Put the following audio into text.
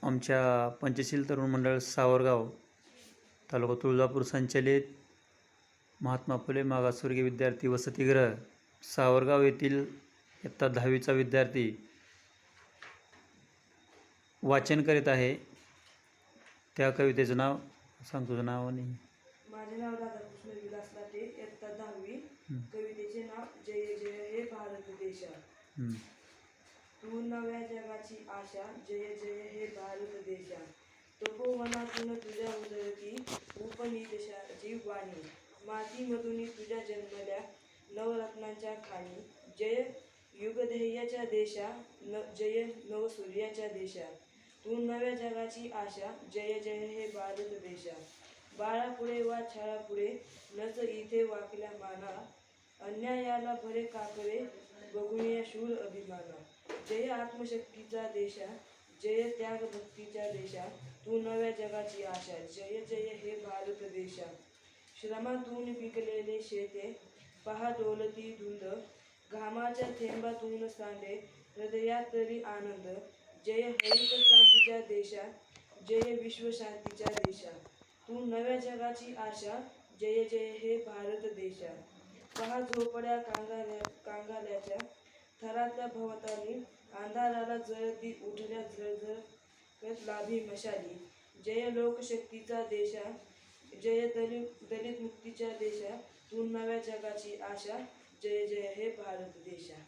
आमच्या पंचशील तरुण मंडळ सावरगाव तालुका तुळजापूर संचलित महात्मा फुले मागासवर्गीय विद्यार्थी वसतिगृह सावरगाव येथील इयत्ता 10वीचा विद्यार्थी वाचन करीत आहे। त्या कवितेचं नाव सांग, तुझं नाव आणि माझे नाव राधाकृष्ण विलास लाटे, इयत्ता 10वी। कवितेचे नाव जय जय हे भारत देशा। तू नव्या जगाची आशा, जय जय हे भारत देशा। तपोवनातून तुझ्या उदरती, उपनीत जीववाणी। मातीमधून तुझ्या जन्मल्या, नवरत्नांच्या खाणी। जय युगध्येयाच्या देशा, जय नवसूर्याच्या देशा। तू नव्या जगाची आशा, जय जय हे भारत देशा। बाळापुढे वा छळापुढे, नच इथे वाकल्या माना। अन्यायाला भरे काकरे, बघूया शूर अभिमाना। जय आत्मशक्तीचा देशा, जय त्याग भक्तीच्या देशा। तू नव्या जगाची आशा, जय जय हे भारत देशा। श्रमातून पिकलेले शेते, पहा डोलती धुंद। घामाच्या थेंबातून सांडे, हृदयात तरी आनंद। जय हरित क्रांतीच्या देशा, जय विश्वशांतीच्या देशा। तू नव्या जगाची आशा, जय जय हे भारत देशा। पहा झोपड्या कांगाल्याच्या, थरातल्या भवताली। अंधाराला जळती उठल्या झळझळ लाभी मशाली। जय लोकशक्तीचा देशा, जय दलित मुक्तीच्या देशा। तू नव्या जगाची आशा, जय जय हे भारत देशा।